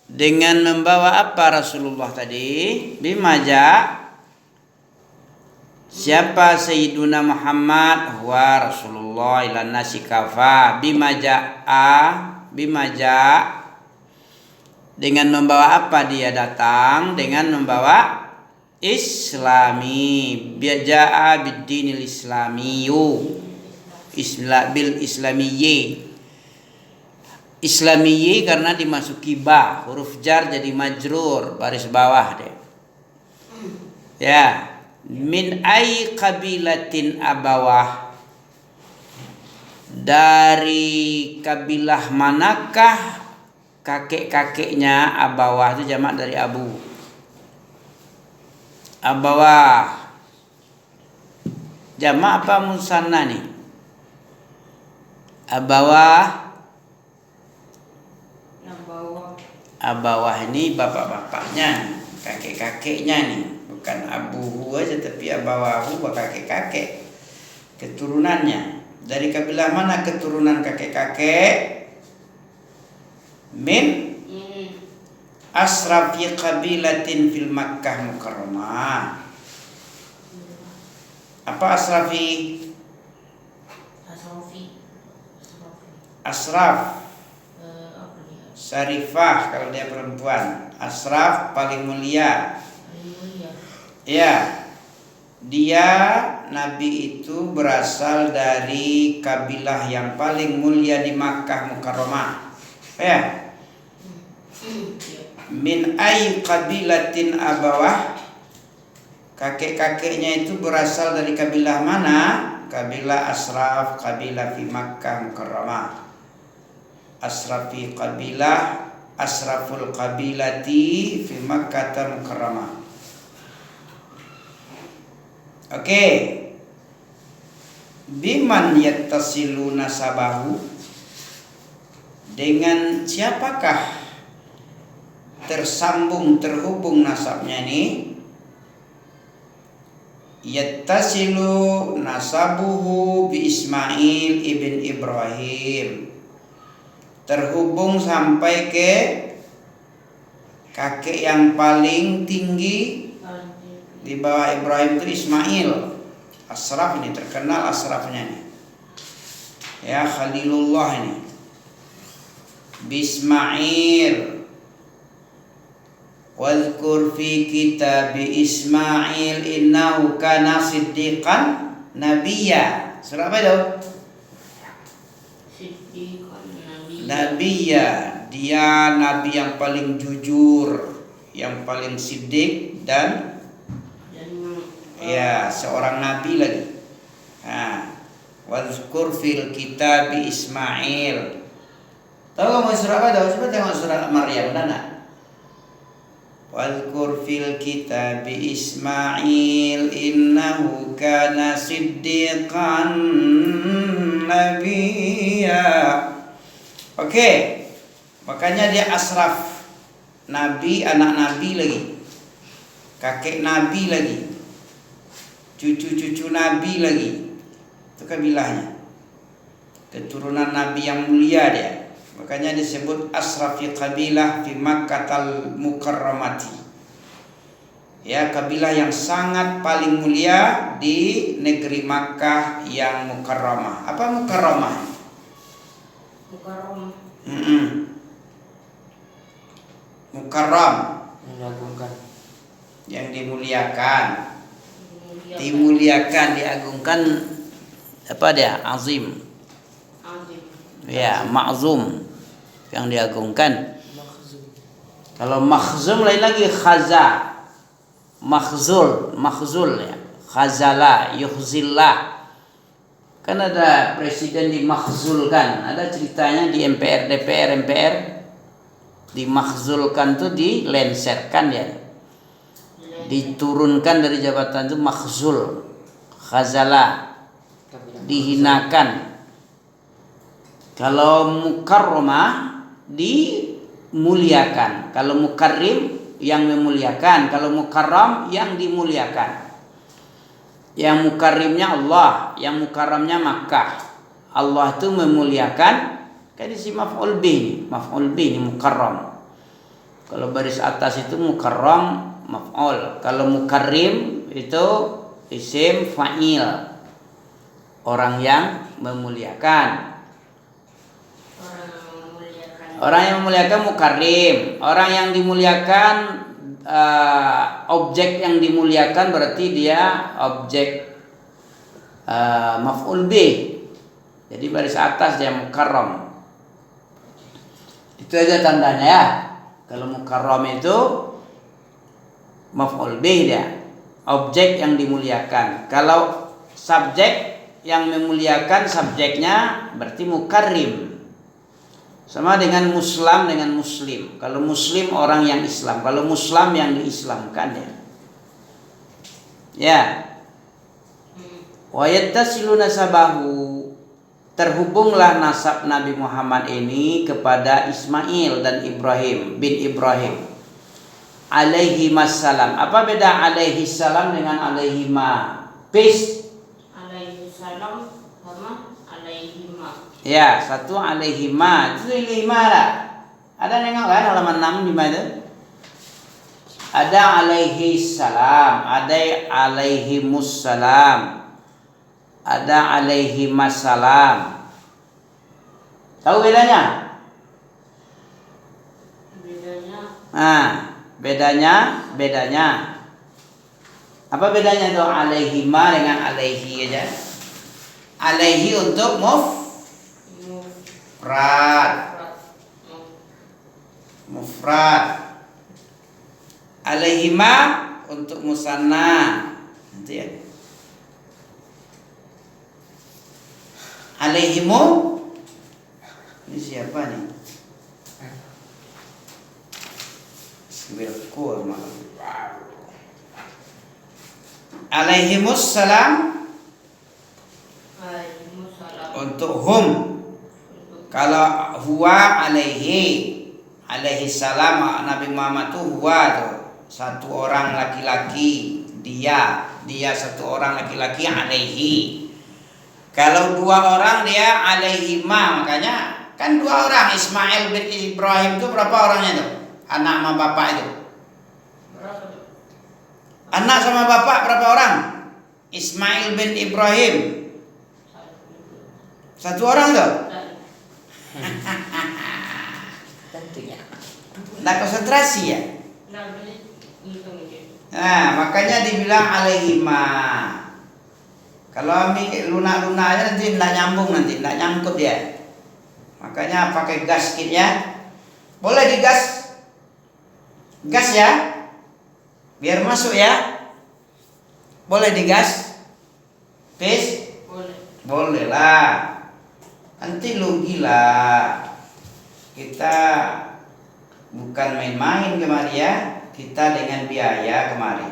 Dengan membawa apa Rasulullah tadi? Bimaja. Siapa Sayyiduna Muhammad? Huwa Rasulullah ilan nasi kafa. Bimaja. Dengan membawa apa dia datang? Dengan membawa Islami. Bija'a bid-dinil islamiyu. Bil islamiyyi. Islamiyyi karena dimasuki ba, huruf jar jadi majrur, baris bawah deh. Ya, min ai qabilatin abawah. Dari kabilah manakah kakek-kakeknya? Abawah itu jamak dari abu. Abawah. Jamak apa musanna nih? Abawah. Abawah ini bapak-bapaknya, kakek-kakeknya nih, bukan abuhu aja tapi abawahu, kakek-kakek, keturunannya. Dari kabilah mana keturunan kakek-kakek? Min asrafi qabilatin fil Makkah Mukarramah. Apa asrafi? Asraf. Syarifah kalau dia perempuan. Asraf paling mulia. Ya. Dia Nabi itu berasal dari kabilah yang paling mulia di Makkah Mukarramah. Ya. Min ay qabilatin abawah. Kakek-kakeknya itu berasal dari kabilah mana? Kabilah Asraf, kabilah di Makkah Mukarramah. Asrafi qabilah, asraful qabilati fi Makkah Mukarramah. Oke. Biman yattasilu nasabahu. Dengan siapakah terhubung nasabnya ini? Yattasilu nasabuhu bi Ismail ibn Ibrahim. Terhubung sampai ke kakek yang paling tinggi di bawah Ibrahim itu Ismail. Asraf ini terkenal asrafnya nih. Ya, Khalilullah ini. Bismail. Wadhkur fi kitabi Ismail innahu kana siddiqan nabiyya. Surah apa itu? Nabiya, dia nabi yang paling jujur, yang paling siddiq dan ya seorang nabi lagi. Wadhkur fil kitabi Ismail. Tahu kamu surah apa? Tahu? Coba tengok surah Maryam, mana? Wadhkur fil kitabi Ismail innahu kana siddiqan nabiyya. Oke, makanya dia asraf, nabi, anak nabi lagi, kakek nabi lagi, cucu-cucu nabi lagi, itu kabilahnya, keturunan nabi yang mulia dia. Makanya disebut asrafi kabilah fi Makkah Mukarramati. Ya, kabilah yang sangat paling mulia di negeri Makkah yang mukarramah. Apa mukarramah? Mukarram, mengagungkan, yang dimuliakan, diagungkan. Apa dia? Azim. Ya, ma'zum, yang diagungkan. Kalau makhzum lain lagi, khaza, makhzul ya, khazala, yukhzillah. Kan ada presiden dimakhzulkan, ada ceritanya di MPR, DPR, MPR dimakhzulkan tuh dilenserkan ya, diturunkan dari jabatan itu makhzul, khazala, dihinakan. Kalau mukarramah dimuliakan, kalau mukarrim yang memuliakan, kalau mukarram yang dimuliakan. Yang mukarrimnya Allah, yang mukarramnya Makkah. Allah itu memuliakan, kayak si maf'ul bih ini mukarram. Kalau baris atas itu mukarram maf'ul. Kalau mukarrim itu isim fa'il. Orang yang memuliakan. Orang yang memuliakan mukarrim. Orang yang dimuliakan objek yang dimuliakan berarti dia objek maf'ul bih. Jadi baris atas dia mukarram. Itu aja tandanya ya. Kalau mukarram itu maf'ul bih dia, objek yang dimuliakan. Kalau subjek yang memuliakan subjeknya berarti mukarrim. Sama dengan muslim dengan muslim. Kalau muslim orang yang Islam, kalau muslim yang diislamkan ya. Ya. Wa yattasilu nasabahu, terhubunglah nasab Nabi Muhammad ini kepada Ismail dan Ibrahim bin Ibrahim alaihi wassalam. Apa beda alaihi salam dengan alaihi ma? Peace. Alaihi salam sama alaihi ma. Ya, satu alaihi ma. Itu alaihi ma lah. Ada nengok kan halaman 6 di mana? Ada alaihi salam, ada alaihi mussalam, ada alaihi masalam. Tahu bedanya? Bedanya. Apa bedanya itu alaihi ma dengan alaihi aja? Alaihi untuk mufrad. Alaihi ma untuk musanna. Nanti ya. Alaihimu ini siapa nih? Bilku malam. Alaihimus salam untuk hum. Kalau huwa alaihi salam Nabi Muhammad itu huwa tuh satu orang laki-laki, dia satu orang laki-laki alaihi. Kalau dua orang dia alaihi ma, makanya kan dua orang Ismail bin Ibrahim itu berapa orangnya tuh? Anak sama bapak itu. Anak sama bapak berapa orang? Ismail bin Ibrahim. Satu orang tuh. Tentunya. Nggak konsentrasi ya. Nah, makanya dibilang alaihima. Kalau lunak-lunak aja nanti nggak nyambung, nanti nggak nyangkut ya. Makanya pakai gas kit ya. Boleh digas. Gas ya. Biar masuk ya. Boleh digas. Pis? Boleh lah. Nanti lu gila. Kita bukan main-main kemari ya. Kita dengan biaya kemari.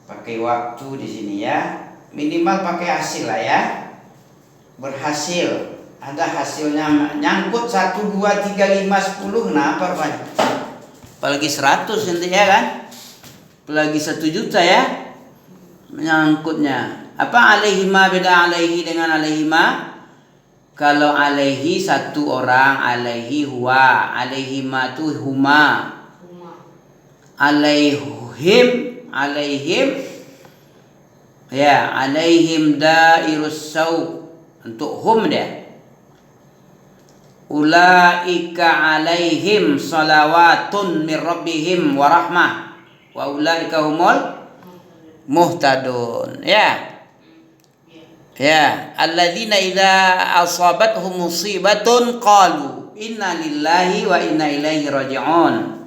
Pakai waktu di sini ya. Minimal pakai hasil lah ya. Berhasil. Ada hasilnya. Nyangkut 1, 2, 3, 5, 10. Kenapa Pak? Apalagi 100 nanti ya kan. Apalagi 1 juta ya. Menyangkutnya. Apa alaihima beda alaihi dengan alaihima? Kalau alaihi satu orang, alaihi huwa, alaihima tu huma. Alaihim ya, alaihim dairus sau. Untuk hum dia. Ulaika alaihim salawatun min rabbihim wa rahmah wa ulaika humul muhtadun. Ya, alladzina idza asabathum musibatun qalu inna lillahi wa inna ilaihi raji'un.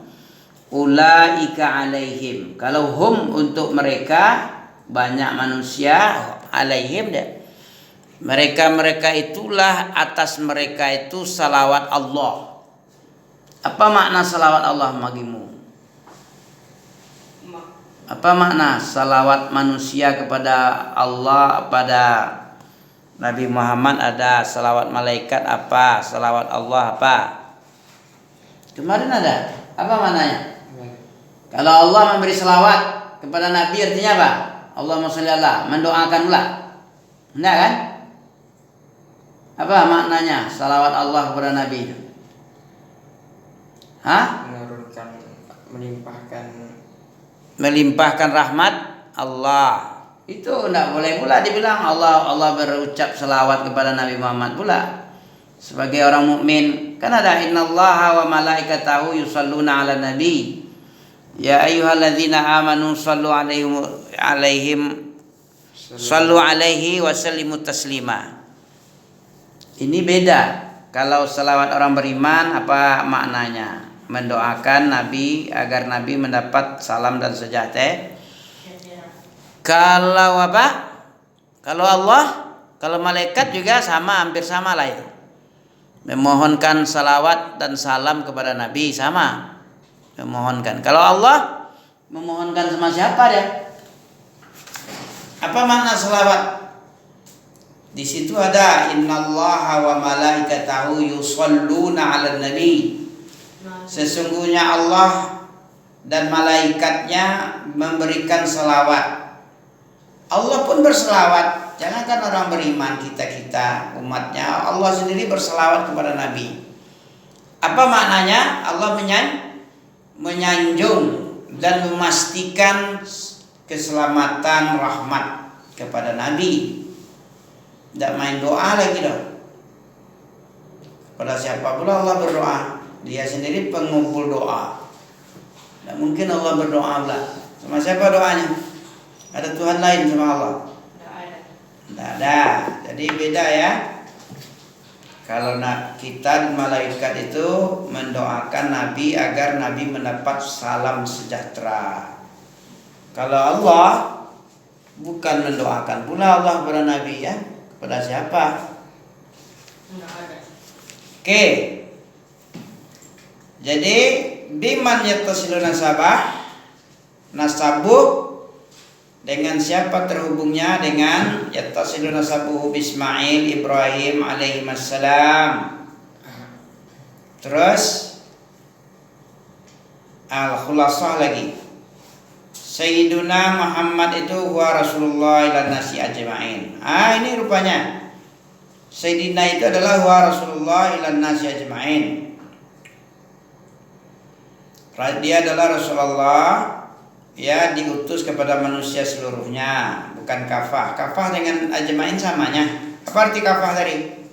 Ulaika alaihim. Kalau hum untuk mereka banyak manusia, alaihim deh. Mereka itulah atas mereka itu salawat Allah. Apa makna salawat Allah bagimu? Apa makna salawat manusia kepada Allah, pada Nabi Muhammad ada, salawat malaikat apa, salawat Allah apa? Kemarin ada. Apa maknanya? Kalau Allah memberi salawat kepada Nabi artinya apa? Allahumma sholli ala, mendoakan pula. Enggak kan? Apa maknanya salawat Allah kepada Nabi itu? Hah? Menurunkan melimpahkan rahmat Allah. Itu tidak boleh pula dibilang Allah berucap selawat kepada Nabi Muhammad pula. Sebagai orang mukmin kan ada innallaha wa malaikatahu yusalluna 'alan nabi. Ya ayyuhalladzina amanu sallu 'alaihi wa sallimu taslima. Ini beda. Kalau selawat orang beriman apa maknanya? Mendoakan Nabi agar Nabi mendapat salam dan sejahtera. Kalau apa? Kalau Allah, kalau malaikat juga sama, hampir sama lah itu. Memohonkan salawat dan salam kepada Nabi sama. Memohonkan. Kalau Allah memohonkan sama siapa dia? Apa makna salawat? Di situ ada innallaha wa malaikatahu yusholluna 'alan nabi. Sesungguhnya Allah dan malaikatnya memberikan selawat. Allah pun berselawat. Jangankan orang beriman, kita umatnya, Allah sendiri berselawat kepada Nabi. Apa maknanya? Allah menyanjung dan memastikan keselamatan rahmat kepada Nabi. Tidak main doa lagi dong. Pada siapa pula Allah berdoa? Dia sendiri pengumpul doa. Tidak mungkin Allah berdoa pula. Sama siapa doanya? Ada Tuhan lain sama Allah? Tidak ada. Jadi beda ya. Kalau kita malaikat itu mendoakan Nabi agar Nabi mendapat salam sejahtera. Kalau Allah bukan mendoakan pula Allah kepada Nabi ya. Kepada siapa? Oke. Jadi biman yattasilu nasabuh dengan siapa terhubungnya? Dengan yattasilu nasabuhu Ismail Ibrahim alaihi wassalam. Terus al-khulasah lagi. Sayyiduna Muhammad itu huwa Rasulullah ilan nasi ajma'in. Ini rupanya Sayyidina itu adalah huwa Rasulullah ilan nasi ajma'in. Dia adalah Rasulullah ya, diutus kepada manusia seluruhnya, bukan kafah. Kafah dengan ajma'in samanya. Apa arti kafah tadi?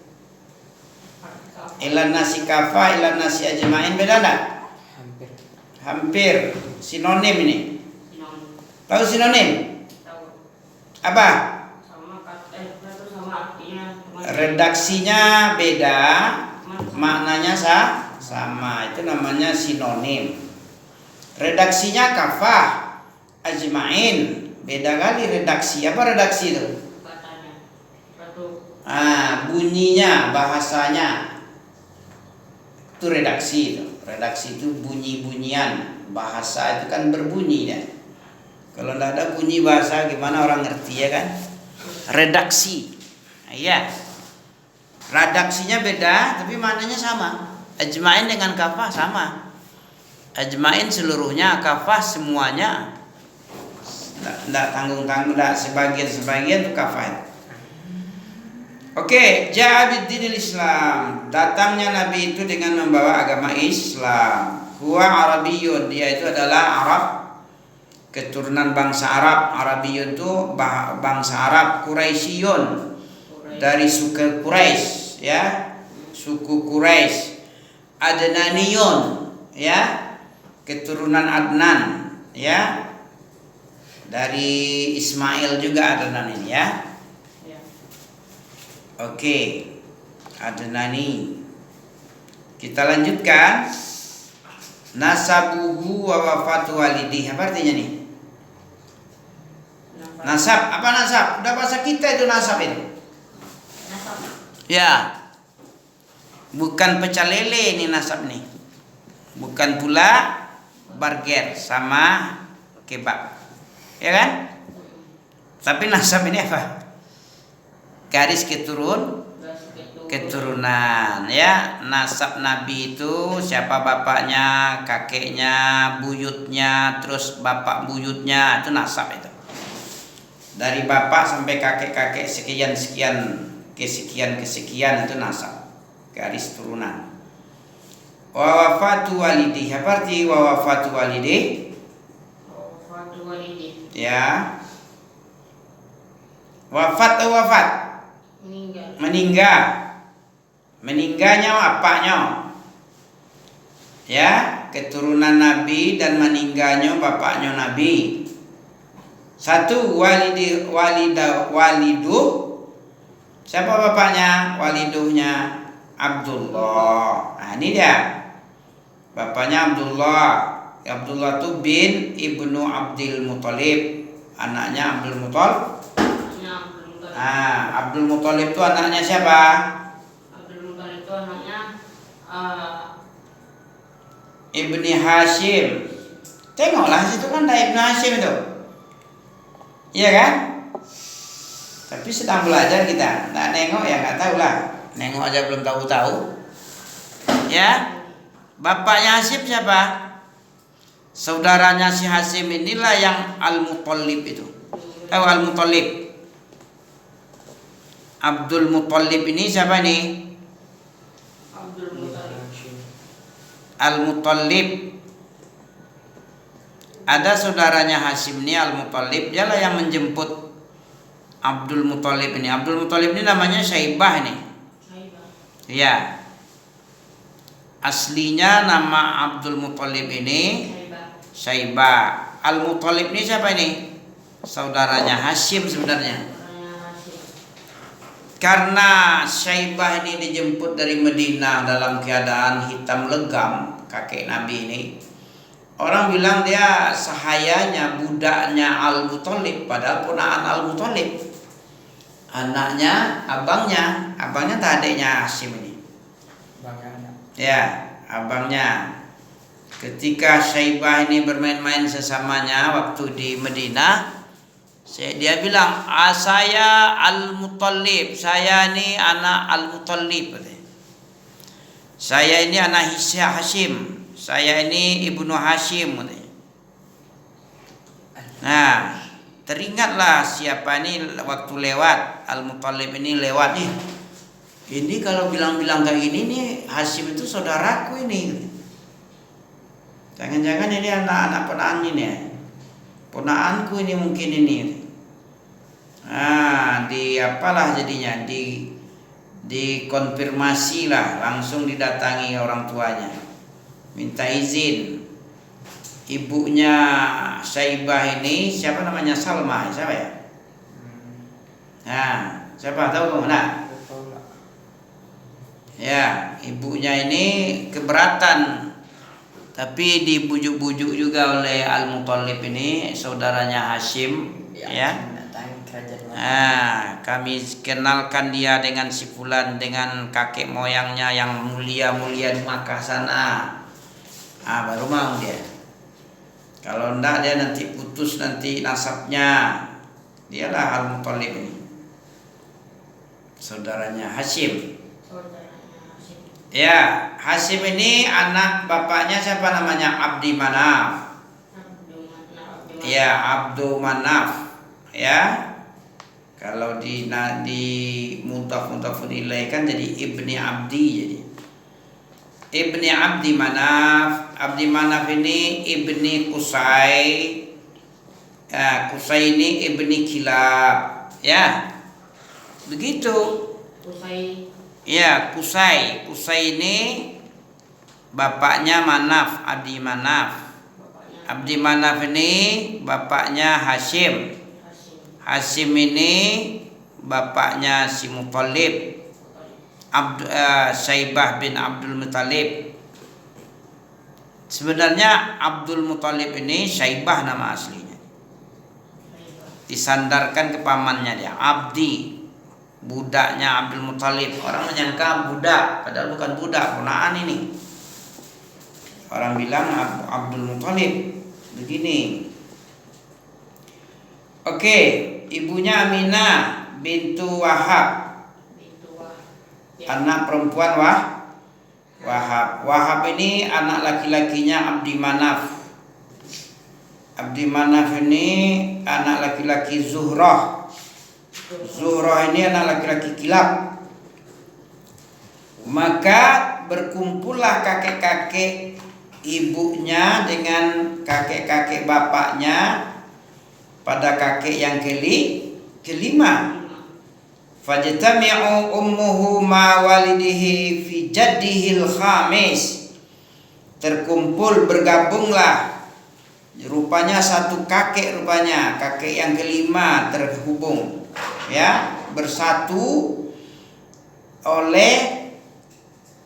Ilan nasi kafah, ilan nasi ajma'in beda enggak? Hampir sinonim ini. Tahu sinonim? Tahu. Apa? Sama artinya. Redaksinya beda, maknanya sama. Itu namanya sinonim. Redaksinya kafah, ajma'in. Beda kali redaksi. Apa redaksi itu? Katanya. Bunyinya, bahasanya. Itu redaksi itu. Redaksi itu bunyi-bunyian. Bahasa itu kan berbunyi ya. Kalau tidak ada bunyi bahasa gimana orang ngerti ya kan? Redaksi. Iya. Redaksinya beda tapi maknanya sama. Ajma'in dengan kafah sama. Ajma'in seluruhnya, kafah semuanya. Tidak tanggung-tanggung, tidak sebagian-sebagian itu kafah. Oke, ja'a bid-dinil Islam. Datangnya Nabi itu dengan membawa agama Islam. Huwa Arabiyyun, dia itu adalah Arab, keturunan bangsa Arab. Arabiyyun itu bangsa Arab, Quraisyun, dari suku Quraisy ya, suku Quraisy. Adnaniyun ya, keturunan Adnan ya, dari Ismail juga Adnan ini ya. Oke, Adnani. Kita lanjutkan. Nasabuhu wa wafatu walidih. Apa artinya nih? Nasab. Apa nasab? Udah bahasa kita itu nasab itu. Ya. Bukan pecel lele ini nasab nih. Bukan pula burger sama kebab. Ya kan? Tapi nasab ini apa? Garis keturunan ya. Nasab Nabi itu siapa bapaknya, kakeknya, buyutnya, terus bapak buyutnya, itu nasab itu. Dari bapak sampai kakek-kakek sekian-sekian, kesekian-kesekian itu nasab, garis turunan. Wa wafatu walidi. Apa arti wa wafatu walidi? Wafatu walidi. Ya. Wafat atau wafat? Meninggal. Meninggal. Meninggalnya bapaknya. Ya, keturunan Nabi dan meninggalnya bapaknya Nabi. Satu waliduh. Siapa bapaknya? Waliduhnya Abdullah. Nah, ini dia. Bapaknya Abdullah. Abdullah itu bin Ibnu Abdul Muthalib. Anaknya Abdul Muthalib. Abdul Muthalib itu anaknya siapa? Abdul Muthalib itu anaknya Ibni Hashim. Tengoklah situ kan ada Ibnu Hashim itu. Iya kan? Tapi sedang belajar kita. Nggak nengok ya nggak tahu lah. Nengok aja belum tahu-tahu. Ya. Bapaknya Hashim siapa? Saudaranya si Hashim inilah yang Al-Muthalib itu. Tahu Al-Muthalib? Abdul Muthalib ini siapa nih? Abdul Muthalib. Al-Muthalib. Ada saudaranya Hashim ini Al-Muthalib. Dialah yang menjemput Abdul Muthalib ini. Abdul Muthalib ini namanya Syaibah nih. Iya. Aslinya nama Abdul Muthalib ini Syaibah. Al-Muthalib ini siapa ini? Saudaranya Hashim sebenarnya. Karena Syaibah ini dijemput dari Madinah dalam keadaan hitam legam, kakek Nabi ini. Orang bilang dia sahayanya, budaknya Al-Muthalib, padahal ponaan Al-Muthalib. Anaknya, abangnya tak adiknya Hashim ini. Ya, abangnya. Ketika Syaibah ini bermain-main sesamanya waktu di Madinah, dia bilang, saya Al-Muthalib, saya ini anak Al-Muthalib. Saya ini anak Hashim, saya ini ibnu Hashim. Nah, teringatlah siapa ini waktu lewat, Al-Muthalib ini lewat nih. Ini kalau bilang-bilang kayak gini nih, Hashim itu saudaraku ini. Jangan-jangan ini anak-anak ponaan ini ya. Ponaanku ini mungkin ini. Di apalah jadinya, dikonfirmasi lah, langsung didatangi orang tuanya, minta izin. Ibunya Syaibah ini siapa namanya? Salma, siapa ya? Siapa tahu kamu? Ya, ibunya ini keberatan, tapi dibujuk-bujuk juga oleh Al-Muthalib ini, saudaranya Hashim, ya. Kami kenalkan dia dengan si fulan, dengan kakek moyangnya yang mulia-mulia di Makkah sana. Baru mau dia. Kalau enggak dia nanti putus nanti nasabnya. Dialah Al-Muthalib ini, saudaranya Hashim. Ya, Hashim ini anak bapaknya siapa namanya? Abdi Manaf. Ya, Abdu Manaf. Ya. Kalau di mudhaf ilaih kan jadi Ibni Abdi jadi. Ibni Abdi Manaf. Abdi Manaf ini Ibni Qusay. Qusay ini Ibni Kilab. Ya. Begitu. Qusay. Ya, Qusay. Qusay ini bapaknya Manaf, Abdi Manaf. Abdi Manaf ini bapaknya Hashim. Hashim ini bapaknya si Muthalib, Syaibah bin Abdul Muthalib. Sebenarnya Abdul Muthalib ini Syaibah nama aslinya. Disandarkan ke pamannya dia, Abdi, budaknya Abdul Muthalib. Orang menyangka budak, padahal bukan budak, ponaan ini. Orang bilang Abdul Muthalib begini. Oke, ibunya Aminah bintu Wahab. Anak perempuan Wahab. Wahab ini anak laki-lakinya Abdi Manaf. Abdi Manaf ini anak laki-laki Zuhrah. Zuhrah ini anak laki-laki Kilab. Maka berkumpullah kakek-kakek ibunya dengan kakek-kakek bapaknya pada kakek yang kelima. Fajtami'u ummuhu ma walidihi fi jaddihil khamis. Terkumpul, bergabunglah, rupanya satu kakek, rupanya kakek yang kelima terhubung, ya, bersatu oleh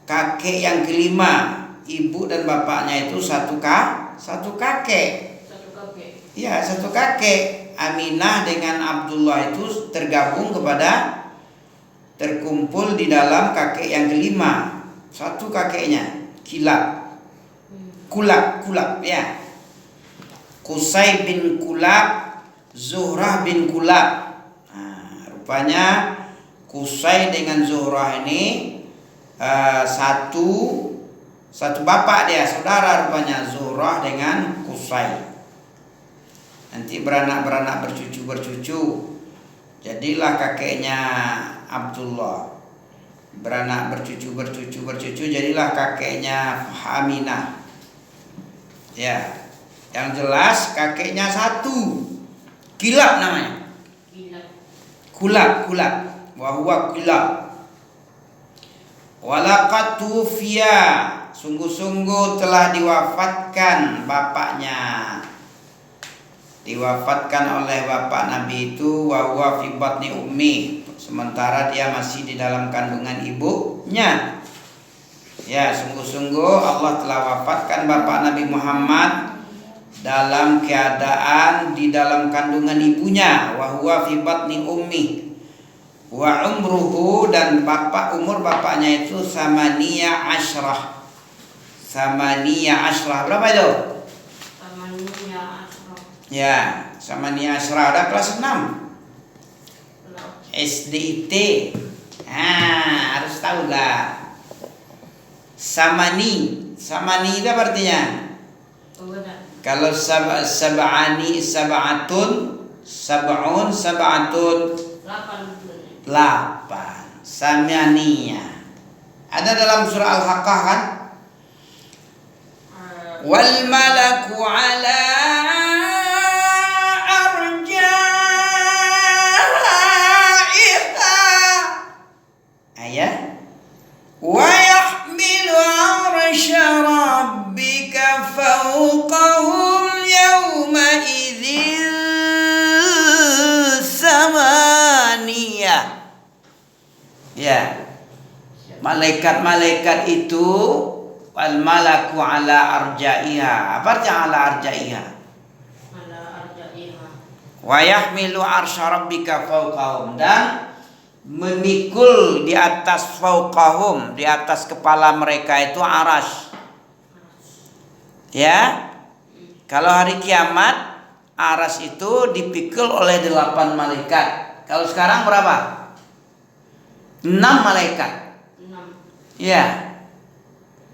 kakek yang kelima. Ibu dan bapaknya itu satu kakek. Satu kakek. Ya, satu kakek. Aminah dengan Abdullah itu terkumpul di dalam kakek yang kelima. Satu kakeknya, Kulab, ya. Qusay bin Kulab, Zuhrah bin Kulab. Nah, rupanya Qusay dengan Zuhrah ini satu bapak dia, saudara rupanya, Zuhrah dengan Qusay. Nanti beranak bercucu. Jadilah kakeknya Abdullah. Beranak bercucu, jadilah kakeknya Aminah. Ya, yang jelas kakeknya satu, Kilab namanya. Kulab. Wahuwa Kilab. Walaqad tufiya, sungguh-sungguh telah diwafatkan bapaknya. Diwafatkan oleh bapak Nabi itu, wahuwa fi batni ummi, sementara dia masih di dalam kandungan ibunya. Ya, sungguh-sungguh Allah telah wafatkan bapak Nabi Muhammad dalam keadaan di dalam kandungan ibunya. Wa huwa fi batni ummi. Wa umruhu, dan umur bapaknya itu samaniya asyrah. Berapa itu? Ya, samaniya asyrah, ada kelas 6 SDIT. Harus tahu lah. Samani itu artinya, kalau sab'un, sab'atun 8. Samaniyah ada dalam surah Al-Haqqah kan? Wal malaku ala arja'iha, ayat wa yahmilu arsya rabbika fawqahum yawma idzin samaniyah. Ya, malaikat itu wal malaku ala arja'iha. Apa artinya ala arja'iha? Wa yahmilu arsya rabbika fawqahum, dan memikul di atas fauqahum, di atas kepala mereka itu aras. Ya, kalau hari kiamat aras itu dipikul oleh 8 malaikat. Kalau sekarang berapa? 6 malaikat. Ya,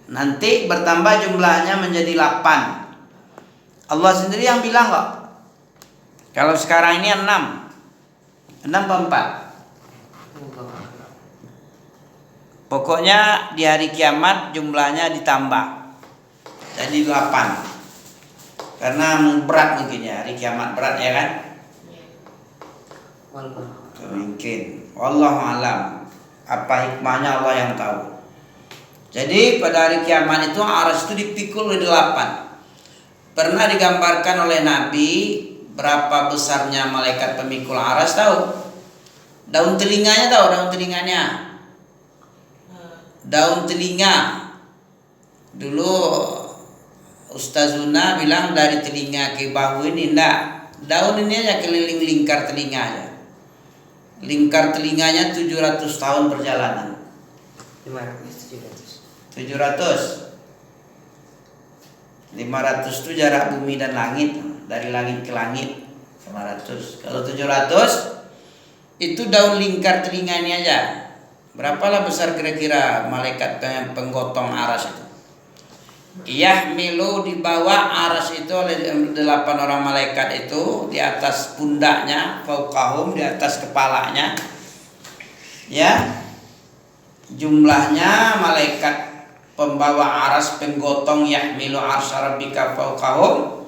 nanti bertambah jumlahnya menjadi 8. Allah sendiri yang bilang kok. Kalau sekarang ini 6 apa 4? Pokoknya di hari kiamat jumlahnya ditambah jadi 8. Karena berat mungkin ya, hari kiamat berat ya kan? Mungkin. Wallahu alam. Apa hikmahnya Allah yang tahu. Jadi pada hari kiamat itu aras itu dipikul oleh 8. Pernah digambarkan oleh Nabi berapa besarnya malaikat pemikul aras, tahu? Daun telinganya tahu, daun telinga. Dulu Ustazuna bilang dari telinga ke bahu ini enggak. Daun ini aja keliling lingkar telinganya. Lingkar telinganya 700 tahun perjalanan. 700. 500 itu jarak bumi dan langit, dari langit ke langit. 500. Kalau 700 itu daun lingkar telinga ini aja. Berapalah besar kira-kira malaikat yang penggotong aras itu? Yahmilu, dibawa aras itu oleh 8 orang malaikat itu di atas pundaknya, fauqahum, di atas kepalanya. Ya, jumlahnya malaikat pembawa aras, penggotong, yahmilu arsy rabbika fawqahum.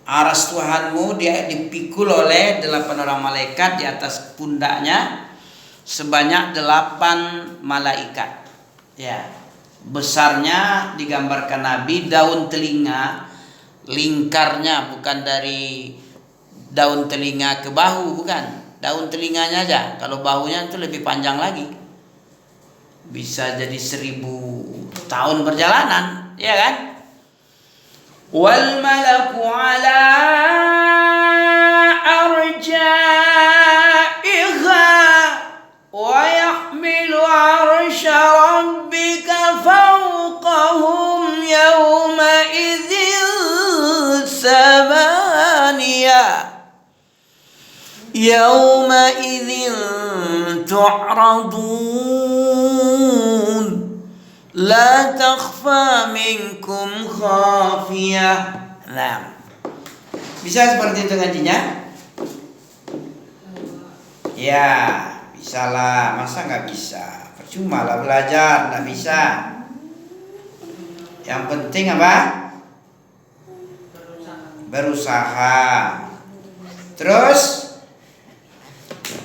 Aras Tuhanmu dia dipikul oleh 8 orang malaikat di atas pundaknya, sebanyak 8 malaikat. Ya, besarnya digambarkan Nabi daun telinga, lingkarnya bukan dari daun telinga ke bahu, bukan, daun telinganya aja. Kalau bahunya itu lebih panjang lagi, bisa jadi 1000 tahun perjalanan, ya kan? Wal malaku ala arja'iha wa yahmilu arsya rabbika fawqahum yawma idzin samaniyah yawma idzin tu'radun la takhfa minkum khafiyah. Nah, bisa seperti itu ngajinya? Ya, bisa lah. Masa nggak bisa? Percuma lah belajar, nggak bisa. Yang penting apa? Berusaha. Terus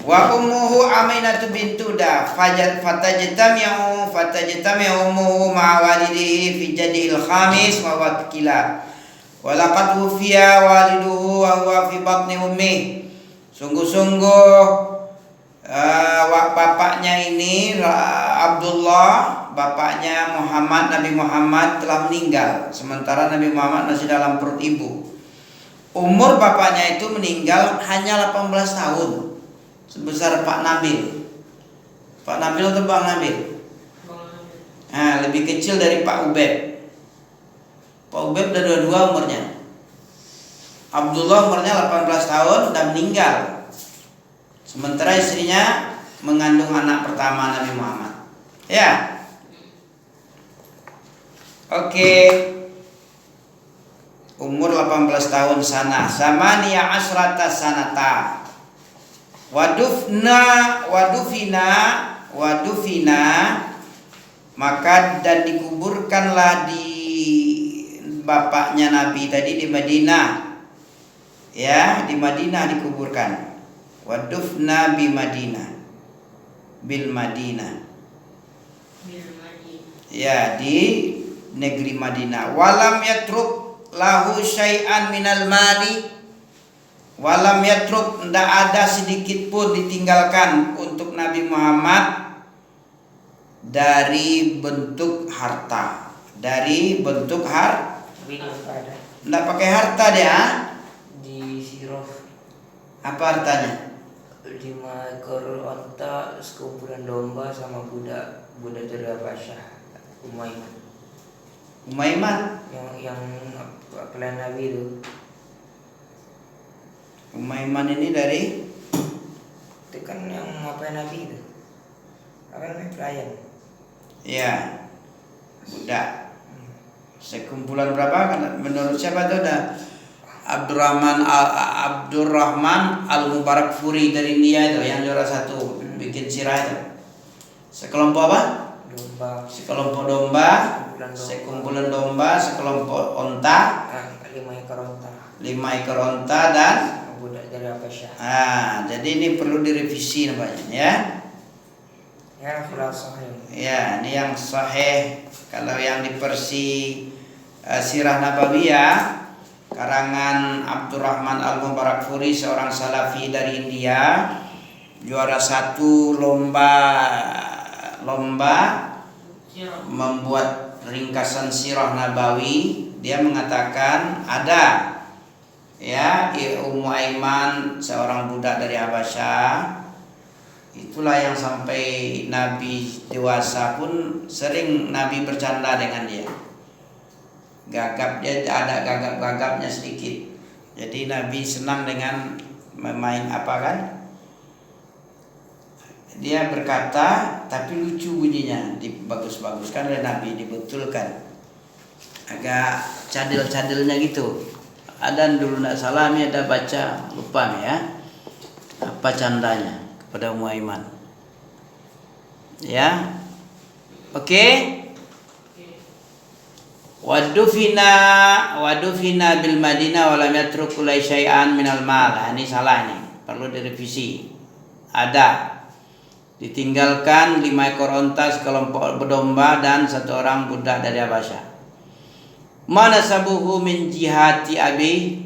wa ummuhu Aminatu bintu Da fatajtami'u ummuhu ma'a walidihi fi jadil khamis wa wakila wa laqad wufiya waliduhu wa huwa fi batni ummi. Sungguh-sungguh bapaknya ini Abdullah, bapaknya Nabi Muhammad telah meninggal sementara Nabi Muhammad masih dalam perut ibu. Umur bapaknya itu meninggal hanya 18 tahun. Sebesar Pak Nabil. Pak Nabil atau Bang Nabil? Nah, lebih kecil dari Pak Ubed. Pak Ubed udah 22 umurnya. Abdullah umurnya 18 tahun dan meninggal. Sementara istrinya mengandung anak pertama Nabi Muhammad. Ya. Oke. Umur 18 tahun sana. Samaniya asrata sanata. Wadufina maka dan dikuburkanlah di bapaknya Nabi tadi di Madinah. Ya, di Madinah dikuburkan. Wadufna bi Madinah. Bil Madinah. Ya, di negeri Madinah. Walam yatruk lahu syai'an minal mali. Walam yatruk, tidak ada sedikit pun ditinggalkan untuk Nabi Muhammad dari bentuk harta. Dari bentuk tidak pakai harta dia. Di Sirah. Apa hartanya? 5 ekor onta, sekumpulan domba sama budak dari Habasyah, Umaiman. Yang pelayan Nabi itu. Umaiman ini dari Itu kan yang ngapain Nabi itu? Apa namanya, pelayan? ya budak. Sekumpulan berapa? Menurut siapa itu ada Abdurrahman Al-Mubarak Furi dari India itu yang juara 1 bikin sirah itu. Sekelompok apa? Domba. Sekelompok domba, sekumpulan domba, sekelompok onta, 5 ekor onta. 5 ekor onta dan Budak dari Habasyah. Jadi ini perlu direvisi namanya ya. Ya, sahih. Ya, ini yang sahih. Kalau yang di versi Sirah Nabawiyah karangan Abdurrahman Al-Mubarak Furi, seorang salafi dari India, juara 1 lomba membuat ringkasan Sirah Nabawi. Dia mengatakan ada ya Ummu Aiman, seorang budak dari Habasyah. Itulah yang sampai Nabi dewasa pun sering Nabi bercanda dengan dia. Gagap dia, ada gagap-gagapnya sedikit. Jadi Nabi senang dengan memain apa kan? Dia berkata tapi lucu bunyinya, dibagus-baguskan oleh Nabi, dibetulkan. Agak cadel-cadelnya gitu. Ada dulu nak salah ni ada baca, lupa nih ya. Apa candanya kepada Ummu Aiman. Ya. Oke. wadufina bil Madinah wa lam yatruk kulai syai'an minal mal. Ini salah nih, perlu direvisi. Ada ditinggalkan 5 ekor onta, sekelompok domba dan 1 orang budak dari Habasyah. Mana sabuhu min jihati abi?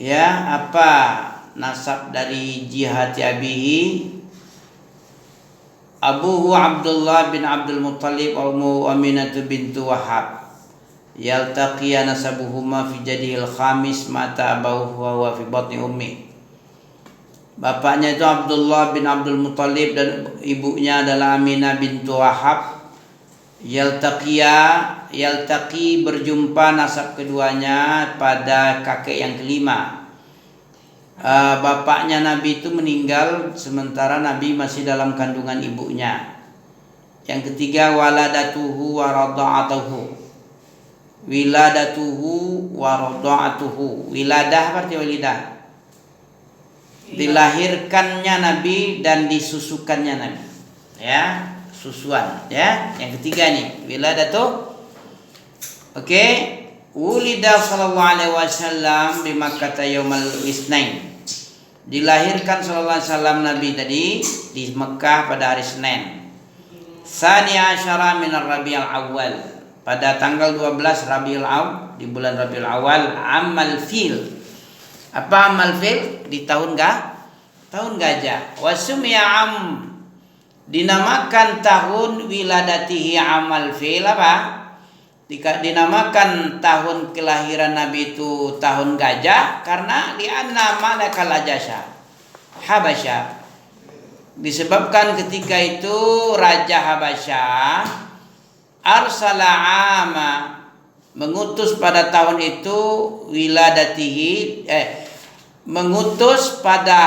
Ya, apa nasab dari jihati abihi? Abuhu Abdullah bin Abdul Muttalib wa ummu Aminah bintu Wahab. Yaltaqiya nasabuhuma fi jadil khamis mata abahu wa fi batni ummi. Bapaknya itu Abdullah bin Abdul Muttalib dan ibunya adalah Aminah bintu Wahab. Yaltaqi berjumpa nasab keduanya pada kakek yang kelima. Bapaknya Nabi itu meninggal sementara Nabi masih dalam kandungan ibunya. Yang ketiga waladatuhu wa radha'atuhu. Wiladatuhu wa radha'atuhu. Wiladah berarti walidah. Dilahirkannya Nabi dan disusukannya Nabi. Ya, susuan ya. Yang ketiga nih, wiladatu. Oke. Ulida sallallahu alaihi wasallam di Makkah yaumal isnain. Dilahirkan sallallahu alaihi wasallam Nabi tadi di Mekah pada hari Senin. Tsani asyara min Rabiul Awal. Pada tanggal 12 Rabiul Awal, di bulan Rabiul Awal, amal fil. Apa amal fil? Di tahun gajah. Wasumiyam dinamakan tahun wiladatihi amal fil apa? Dinamakan tahun kelahiran Nabi itu tahun gajah karena li'anna malakal Habasyah. Disebabkan ketika itu Raja Habasyah arsala ama mengutus pada tahun itu wiladatihi mengutus pada